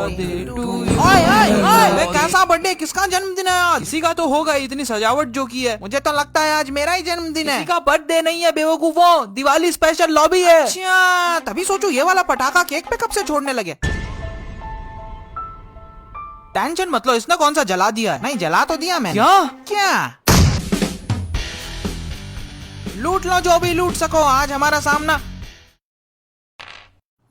Birthday to you. ओए कैसा birthday, किसका जन्मदिन है आज? किसी का तो होगा, इतनी सजावट जो की है। मुझे तो लगता है आज मेरा ही जन्मदिन है। किसी का बर्थडे नहीं है बेवकूफों, दिवाली स्पेशल लॉबी है। अच्छा, तभी सोचू ये वाला पटाखा केक पे कब से छोड़ने लगे। टेंशन मत लो, इसने कौन सा जला दिया है? नहीं जला तो दिया मैंने। क्या लूट लो जो भी लूट सको, आज हमारा सामना।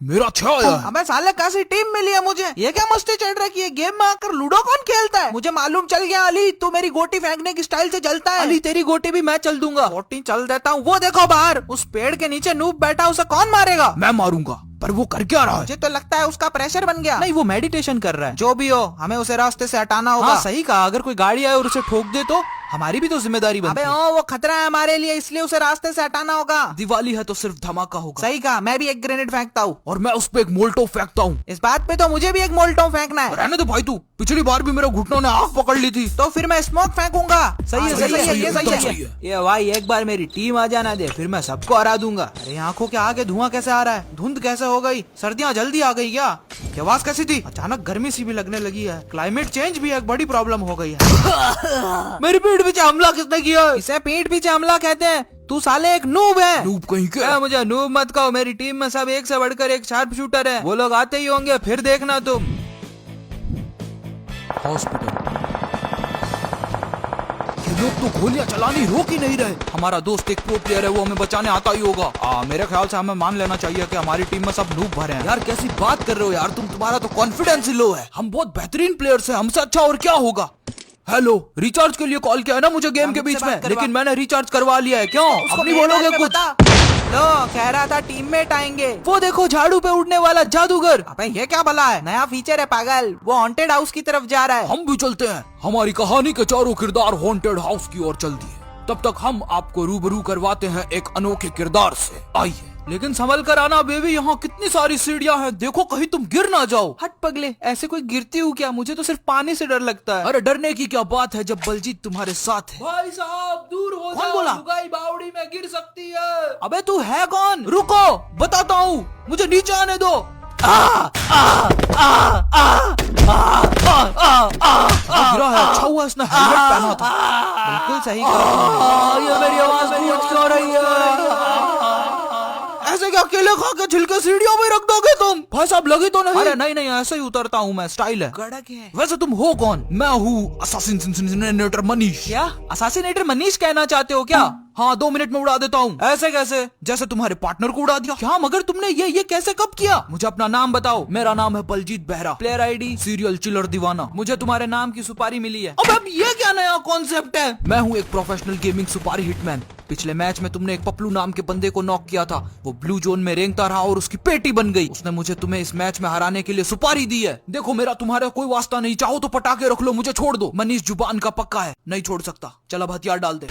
मेरा अच्छा आया है। अबे साले कैसी टीम मिली है मुझे, ये क्या मस्ती चढ़ रही है? गेम में आकर लूडो कौन खेलता है? मुझे मालूम चल गया अली, तू मेरी गोटी फेंकने की स्टाइल से जलता है। अली तेरी गोटी भी मैं चल दूंगा। गोटी चल देता हूँ। वो देखो बाहर उस पेड़ के नीचे नूब बैठा, उसे कौन मारेगा? मैं मारूंगा, पर वो कर क्या रहा है? मुझे तो लगता है उसका प्रेशर बन गया। नहीं वो मेडिटेशन कर रहा है। जो भी हो, हमें उसे रास्ते से हटाना होगा। हाँ, सही कहा, अगर कोई गाड़ी आए और उसे ठोक दे तो हमारी भी तो जिम्मेदारी बनती है। अबे वो खतरा है हमारे लिए, इसलिए उसे रास्ते से हटाना होगा। दिवाली है तो सिर्फ धमाका होगा। सही कहा, मैं भी एक ग्रेनेड फेंकता हूँ। और मैं उस पे एक मोल्टो फेंकता हूँ। इस बात पे तो मुझे भी एक मोल्टो फेंकना है। रहने दो भाई, तू पिछली बार भी मेरे घुटनों ने आग पकड़ ली थी। तो फिर मैं स्मोक फेंकूंगा। सही है, सही है, ये सही सही है। है। ये भाई एक बार मेरी टीम आ जाना दे, फिर मैं सबको हरा दूंगा। अरे आंखों के आगे धुआं कैसे आ रहा है? धुंध कैसे हो गई? सर्दियाँ जल्दी आ गई क्या? आवाज कैसी थी? अचानक गर्मी सी भी लगने लगी है। क्लाइमेट चेंज भी एक बड़ी प्रॉब्लम हो गई है। मेरी पीठ पीछे हमला किसने किया? इसे पीठ पीछे हमला कहते हैं। तू साले एक नूब है। नूब कहीं के? मुझे नूब मत कहो, मेरी टीम में सब एक से बढ़कर एक शार्प शूटर है। वो लोग आते ही होंगे, फिर देखना तुम। हॉस्पिटल। ये लोग तो गोलियां चलानी रोक ही नहीं रहे। हमारा दोस्त एक प्रो प्लेयर है, वो हमें बचाने आता ही होगा। मेरे ख्याल से हमें मान लेना चाहिए कि हमारी टीम में सब नूब भरे हैं। यार कैसी बात कर रहे हो यार तुम, तुम्हारा तो कॉन्फिडेंस ही लो है। हम बहुत बेहतरीन प्लेयर्स हैं, हमसे अच्छा और क्या होगा। हेलो, रिचार्ज के लिए कॉल किया है ना मुझे गेम के बीच में, लेकिन मैंने रिचार्ज करवा लिया है। क्यों अपनी बोलोगे कुछ? लो कह रहा था टीममेट आएंगे। वो देखो झाड़ू पे उड़ने वाला जादूगर। अबे ये क्या भला है? नया फीचर है पागल, वो हॉन्टेड हाउस की तरफ जा रहा है। हम भी चलते हैं, हमारी कहानी के चारों किरदार हॉन्टेड हाउस की ओर चलती है। तब तक हम आपको रूबरू करवाते हैं एक अनोखे किरदार से। आइए, लेकिन संभल कर आना बेबी, यहाँ कितनी सारी सीढ़ियाँ हैं, देखो कहीं तुम गिर ना जाओ। हट पगले, ऐसे कोई गिरती हूँ क्या? मुझे तो सिर्फ पानी से डर लगता है। अरे डरने की क्या बात है जब बलजीत तुम्हारे साथ है। भाई साहब दूर हो कौन बोला? लुगाई बावड़ी में गिर सकती है। अबे तू है कौन? रुको बताता हूँ, मुझे नीचे आने दो। गिरा है, अच्छा हुआ इसने हेलमेट पहना था। बिल्कुल सही कहा। ये मेरी आवाज गूंज क्यों रही है? ऐसे क्या अकेले खा के छिलके सीढ़ियों में रख दोगे तुम? भाई साहब लगी तो नहीं? अरे नहीं ऐसे ही उतरता हूँ मैं, स्टाइल है। कड़क है। वैसे तुम हो कौन? मैं हूँ असासिनेटर मनीष। क्या असासिनेटर मनीष कहना चाहते हो क्या? हाँ 2 मिनट में उड़ा देता हूँ। ऐसे कैसे? जैसे तुम्हारे पार्टनर को उड़ा दिया। क्या मगर तुमने ये कैसे कब किया? मुझे अपना नाम बताओ। मेरा नाम है Baljeet Behera. Player ID serial chiller दीवाना। मुझे तुम्हारे नाम की सुपारी मिली है। अब ये क्या नया कॉन्सेप्ट है? मैं हूँ एक प्रोफेशनल गेमिंग सुपारी हिटमैन। पिछले मैच में तुमने एक पपलू नाम के बंदे को नॉक किया था, वो ब्लू जोन में रेंगता रहा और उसकी पेटी बन गई। उसने मुझे तुम्हें इस मैच में हराने के लिए सुपारी दी है। देखो मेरा तुम्हारा कोई वास्ता नहीं, चाहो तो पटाखे रख लो, मुझे छोड़ दो। मनीष जुबान का पक्का है, नहीं छोड़ सकता। चल अब हथियार डाल दे।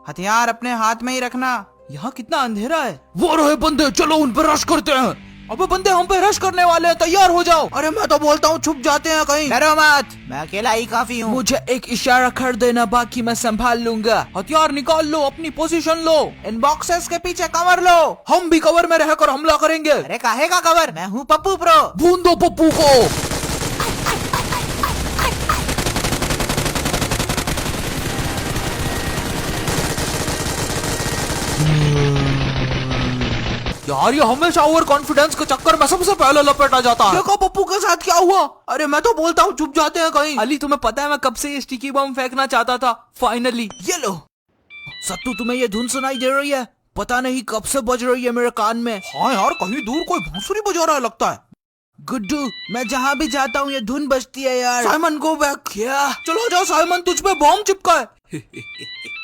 हथियार अपने हाथ में ही रखना। यहाँ कितना अंधेरा है। वो रहे बंदे, चलो उन पर रश करते हैं। अबे बंदे हम पे रश करने वाले हैं, तैयार हो जाओ। अरे मैं तो बोलता हूँ छुप जाते हैं कहीं। डरो मत, मैं अकेला ही काफी हूँ। मुझे एक इशारा कर देना, बाकी मैं संभाल लूंगा। हथियार निकाल लो, अपनी पोजीशन लो। इन बॉक्सेस के पीछे कवर लो। हम भी कवर में रहकर हमला करेंगे। अरे काहे का कवर? मैं हूँ पप्पू प्रो। भून दो पप्पू को। यार ये हमेशा ओवर कॉन्फिडेंस के चक्कर में सबसे पहले लपेटा जाता है। देखो पप्पू के साथ क्या हुआ। अरे मैं तो बोलता हूँ छुप जाते हैं कहीं। अली तुम्हें पता है मैं कब से ये स्टिकी बम फेंकना चाहता था, फाइनली। ये लो। सत्तू तुम्हें ये धुन सुनाई दे रही है? पता नहीं कब से बज रही है मेरे कान में। हाँ यार कहीं दूर कोई बांसुरी बजा रहा है लगता है। गुड्डू मैं जहाँ भी जाता हूँ ये धुन बजती है यार। Simon go back. क्या? चलो जाओ साइमन, तुझ पे बॉम्ब चिपका है।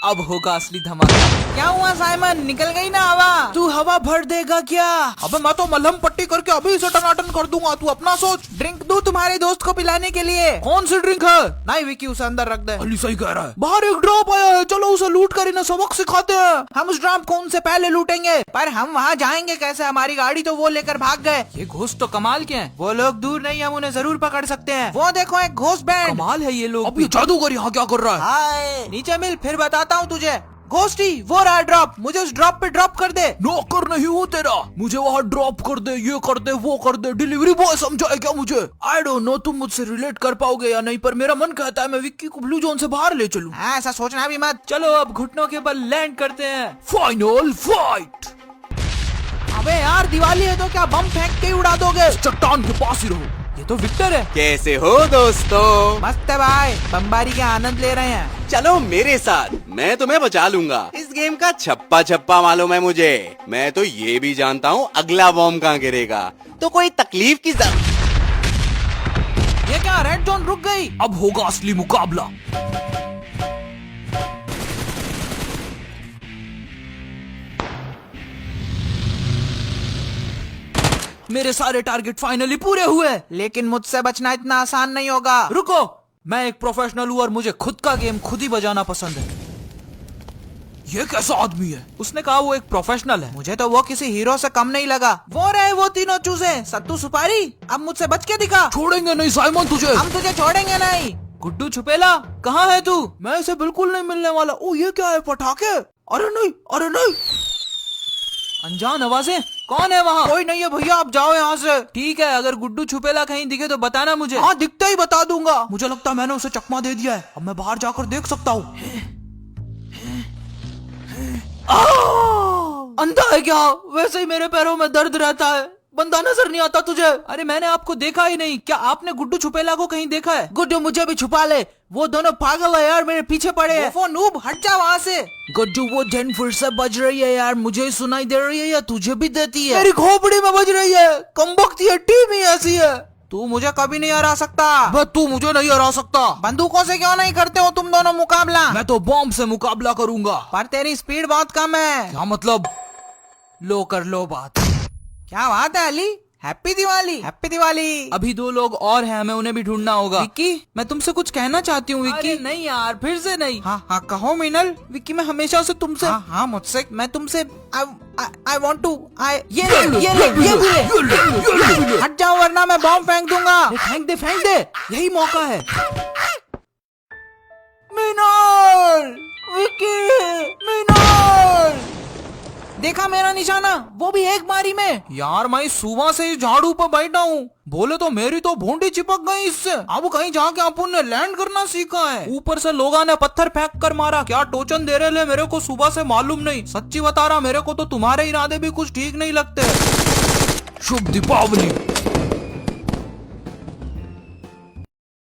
अब होगा असली धमाका। क्या हुआ साइमन, निकल गई ना हवा? तू हवा भर देगा क्या? अबे मैं तो मलहम पट्टी करके अभी इसे टनाटन कर दूंगा, तू अपना सोच। ड्रिंक दूं तुम्हारे दोस्त को पिलाने के लिए? कौन सी ड्रिंक है? नहीं विकी उसे अंदर रख दे। अली सही कह रहा है। बाहर एक ड्रॉप आया है, चलो उसे लूट कर इन्हें सबक सिखाते हैं। हम उस ड्रॉप को उनसे पहले लूटेंगे, पर हम वहाँ जाएंगे कैसे? हमारी गाड़ी तो वो लेकर भाग गए। ये घोस्ट तो कमाल के हैं, वो लोग दूर नहीं, हम उन्हें जरूर पकड़ सकते हैं। वो देखो एक घोस्ट बैंड। कमाल है ये लोग। अब ये जादूगर यहाँ क्या कर रहा है? हाय नीचे मिल, फिर बताता हूँ तुझे। घोस्टी वो रहा ड्रॉप, मुझे उस ड्रॉप पे ड्रॉप कर दे। नौकर नहीं हूँ तेरा, मुझे वहाँ ड्रॉप कर दे, ये कर दे, वो कर दे, डिलीवरी बॉय समझा है क्या मुझे? आई डोंट नो तुम मुझसे रिलेट कर पाओगे या नहीं, पर मेरा मन कहता है मैं विक्की को ब्लू जोन से बाहर ले चलूं। ऐसा सोचना भी मत। चलो अब घुटनों के बल लैंड करते हैं। Final fight. अबे यार दिवाली है तो क्या बम फेंक के ही उड़ा दोगे? चट्टान के पास ही रहो, ये तो विक्टर है। कैसे हो दोस्तों? मस्त है भाई, बमबारी का आनंद ले रहे हैं। चलो मेरे साथ, मैं तुम्हें बचा लूंगा। इस गेम का छप्पा छप्पा मालूम है मुझे। मैं तो ये भी जानता हूँ अगला बॉम्ब कहाँ गिरेगा, तो कोई तकलीफ की जरूरत। ये क्या रेड जोन रुक गई? अब होगा असली मुकाबला। मेरे सारे टारगेट फाइनली पूरे हुए, लेकिन मुझसे बचना इतना आसान नहीं होगा। रुको, मैं एक प्रोफेशनल हूँ और मुझे खुद का गेम खुद ही बजाना पसंद है। ये कैसा आदमी है? उसने कहा वो एक प्रोफेशनल है। मुझे तो वो किसी हीरो से कम नहीं लगा। वो रहे वो तीनों चूजे, सत्तू सुपारी। अब मुझसे बच के दिखा। छोड़ेंगे नहीं साइमन तुझे, हम तुझे छोड़ेंगे नहीं। गुड्डू छुपेला कहाँ है तू? मैं इसे बिल्कुल नहीं मिलने वाला। ओ ये क्या है, पटाखे? अरे नहीं, अरे नहीं। अनजान आवाजें, कौन है वहाँ? कोई नहीं है भैया, आप जाओ यहाँ से। ठीक है, अगर गुड्डू छुपेला कहीं दिखे तो बताना मुझे। हाँ दिखते ही बता दूंगा। मुझे लगता है मैंने उसे चकमा दे दिया है, अब मैं बाहर जाकर देख सकता हूँ। अंधा है क्या? वैसे ही मेरे पैरों में दर्द रहता है। बंदा नजर नहीं आता तुझे? अरे मैंने आपको देखा ही नहीं। क्या आपने गुड्डू छुपेला को कहीं देखा है? गुड्डू मुझे भी छुपा ले, वो दोनों पागल है यार, मेरे पीछे पड़े हैं। वो नूब हट जा वहाँ से। गुड्डू वो धन फिर से बज रही है यार, मुझे सुनाई दे रही है या तुझे भी देती है? मेरी खोपड़ी में बज रही है। कमबख्ती है, टीम ही ऐसी है। तू मुझे कभी नहीं हरा सकता। बस तू मुझे नहीं हरा सकता। बंदूकों से क्यों नहीं करते हो तुम दोनों मुकाबला? मैं तो बॉम्ब से मुकाबला करूंगा। पर तेरी स्पीड बहुत कम है। क्या मतलब? लो कर लो बात। क्या बात है अली? हैप्पी दिवाली। हैप्पी दिवाली। अभी दो लोग और हैं, हमें उन्हें भी ढूंढना होगा। विक्की, मैं तुमसे कुछ कहना चाहती हूँ। विक्की अरे नहीं यार, फिर से नहीं। हाँ हाँ कहो मीनल। विक्की मैं हमेशा से तुमसे हाँ हाँ मुझसे, मैं तुमसे I want to, ये ले। हट जाओ वरना मैं बॉम्ब फेंक दूंगा। फेंक दे, फेंक दे, यही मौका है। मीनल, विक्की, मीनल, देखा मेरा निशाना, वो भी एक बारी में। यार मैं सुबह से ही झाड़ू पर बैठा हूँ, बोले तो मेरी तो भोंडी चिपक गई इससे। अब कहीं जाके अपन ने लैंड करना सीखा है। ऊपर से लोगों ने पत्थर फेंक कर मारा। क्या टोचन दे रहे मेरे को सुबह से मालूम नहीं। सच्ची बता रहा, मेरे को तो तुम्हारे इरादे भी कुछ ठीक नहीं लगते। शुभ दीपावली।